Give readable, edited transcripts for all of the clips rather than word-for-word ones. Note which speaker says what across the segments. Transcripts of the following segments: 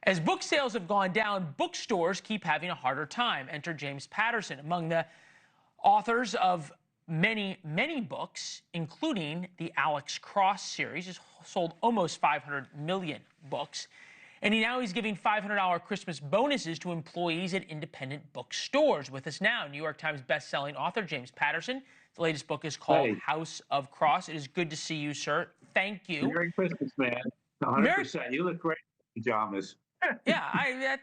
Speaker 1: As book sales have gone down, bookstores keep having a harder time. Enter James Patterson, among the authors of many, many books, including the Alex Cross series. He's sold almost 500 million books. And he's giving $500 Christmas bonuses to employees at independent bookstores. With us now, New York Times bestselling author James Patterson. The latest book is called House of Cross. It is good to see you, sir. Thank you.
Speaker 2: Merry Christmas, man. 100%. You look great in pajamas.
Speaker 1: Yeah, I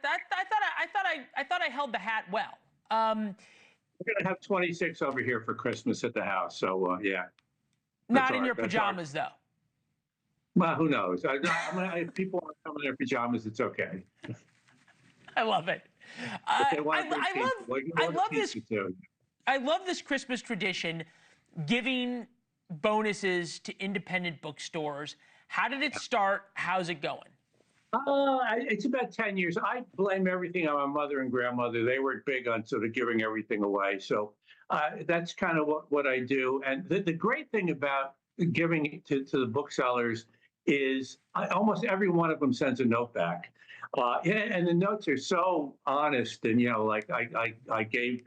Speaker 1: thought I held the hat well.
Speaker 2: We're gonna have 26 over here for Christmas at the house, so yeah.
Speaker 1: Not in your pajamas, though.
Speaker 2: Well, who knows? If people want to come in their pajamas, it's okay.
Speaker 1: I love it. I love this Christmas tradition, giving bonuses to independent bookstores. How did it start? How's it going?
Speaker 2: It's about 10 years. I blame everything on my mother and grandmother. They were big on sort of giving everything away. So that's kind of what I do. And the great thing about giving it to the booksellers is almost every one of them sends a note back. And the notes are so honest. And, like I gave,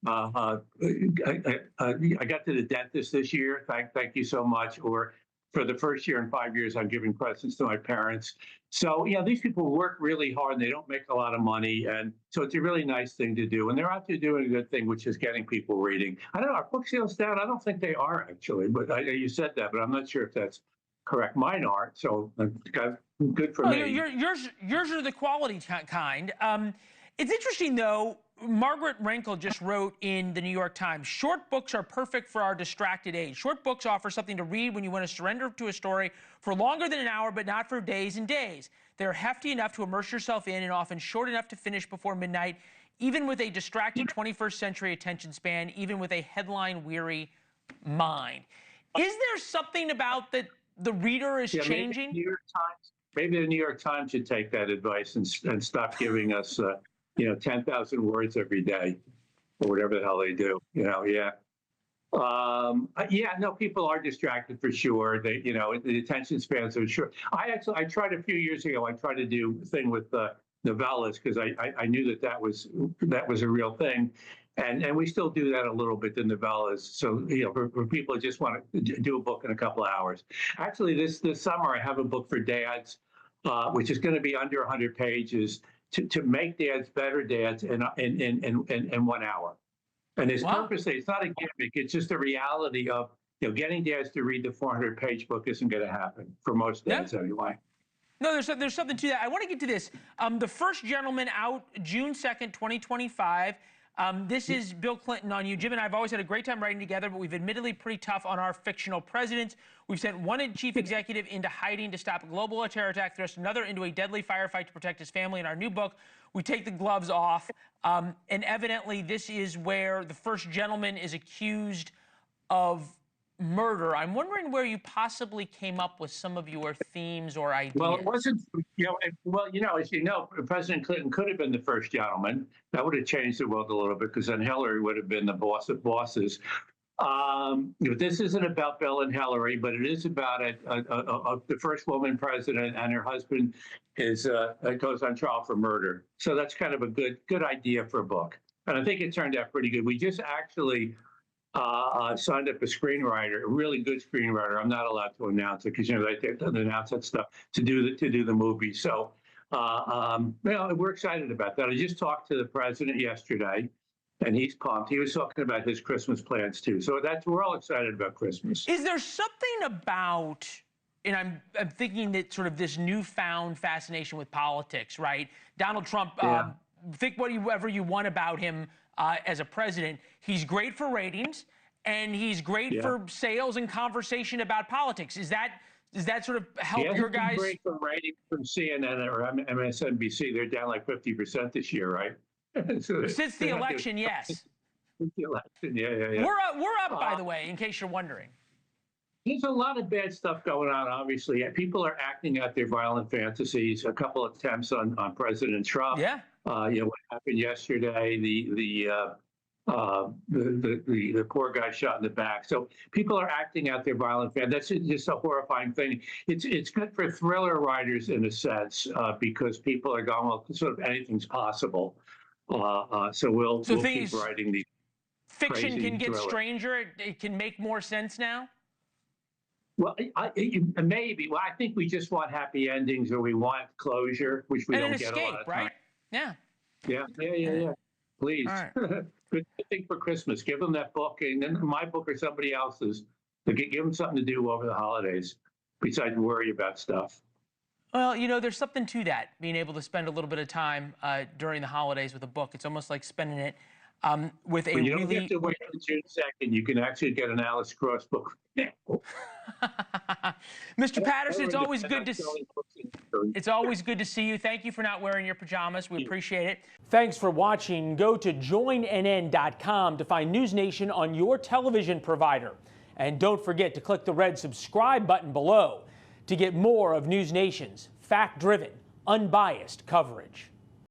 Speaker 2: I got to the dentist this year. Thank you so much. Or for the first year in 5 years, I'm giving presents to my parents. So, these people work really hard and they don't make a lot of money. And so it's a really nice thing to do. And they're out there doing a good thing, which is getting people reading. I don't know, are book sales down? I don't think they are, actually. But you said that, but I'm not sure if that's correct. Mine aren't. So good for me.
Speaker 1: Yours are the quality kind. It's interesting, though. Margaret Renkel just wrote in the New York Times, short books are perfect for our distracted age. Short books offer something to read when you want to surrender to a story for longer than an hour, but not for days and days. They're hefty enough to immerse yourself in and often short enough to finish before midnight, even with a distracted 21st century attention span, even with a headline-weary mind. Is there something about that the reader is changing?
Speaker 2: Maybe the New York Times should take that advice and stop giving us 10,000 words every day, or whatever the hell they do. People are distracted for sure. They, the attention spans are short. I tried a few years ago. I tried to do a thing with novellas because I knew that was a real thing, and we still do that a little bit, the novellas. So for people who just want to do a book in a couple of hours. Actually, this summer I have a book for dads, which is going to be under 100 pages. To make dads better dads in 1 hour. And his purpose, it's not a gimmick, it's just a reality of getting dads to read the 400-page book isn't going to happen for most dads anyway.
Speaker 1: No, there's something to that. I want to get to this. The First Gentleman out June 2nd, 2025. This is Bill Clinton on you. Jim and I have always had a great time writing together, but we've admittedly pretty tough on our fictional presidents. We've sent one chief executive into hiding to stop a global terror attack, thrust another into a deadly firefight to protect his family. In our new book, we take the gloves off. And evidently, this is where the First Gentleman is accused of murder. I'm wondering where you possibly came up with some of your themes or ideas.
Speaker 2: Well, it wasn't, as you know, President Clinton could have been the first gentleman. That would have changed the world a little bit because then Hillary would have been the boss of bosses. This isn't about Bill and Hillary, but it is about the first woman president, and her husband goes on trial for murder. So that's kind of a good idea for a book. And I think it turned out pretty good. We just actually signed up a screenwriter, a really good screenwriter. I'm not allowed to announce it because they don't announce that stuff to do the movie. So we're excited about that. I just talked to the president yesterday, and he's pumped. He was talking about his Christmas plans too. So we're all excited about Christmas.
Speaker 1: Is there something about, and I'm thinking that sort of this newfound fascination with politics, right? Donald Trump, think whatever you want about him as a president. He's great for ratings, and he's great for sales and conversation about politics. Is that sort of help your guys?
Speaker 2: Great for ratings from CNN or MSNBC. They're down like 50% this year, right?
Speaker 1: Since the election, yes.
Speaker 2: Since the election, yeah.
Speaker 1: We're up, by the way, in case you're wondering.
Speaker 2: There's a lot of bad stuff going on, obviously. People are acting out their violent fantasies. A couple of attempts on President Trump.
Speaker 1: Yeah.
Speaker 2: What happened yesterday, the poor guy shot in the back. So people are acting out their violent fan. That's just a horrifying thing. It's good for thriller writers in a sense because people are going, well, sort of anything's possible. So we'll keep writing these
Speaker 1: fiction
Speaker 2: crazy
Speaker 1: can get
Speaker 2: thrillers.
Speaker 1: stranger. It can make more sense now.
Speaker 2: Well, maybe. Well, I think we just want happy endings, or we want closure, which we
Speaker 1: And
Speaker 2: don't
Speaker 1: an
Speaker 2: get
Speaker 1: escape,
Speaker 2: a lot of
Speaker 1: right?
Speaker 2: time.
Speaker 1: Yeah.
Speaker 2: Yeah. Please.
Speaker 1: All right.
Speaker 2: Good thing for Christmas. Give them that book, and then my book or somebody else's. To give them something to do over the holidays, besides worry about stuff.
Speaker 1: Well, there's something to that, being able to spend a little bit of time during the holidays with a book. It's almost like spending it with a
Speaker 2: But you
Speaker 1: really...
Speaker 2: don't have to wait until June 2nd. You can actually get an Alice Cross book.
Speaker 1: Mr. Patterson, it's always good to see you. Thank you for not wearing your pajamas. We appreciate it. Thanks for watching. Go to joinnn.com to find NewsNation on your television provider. And don't forget to click the red subscribe button below to get more of NewsNation's fact-driven, unbiased coverage.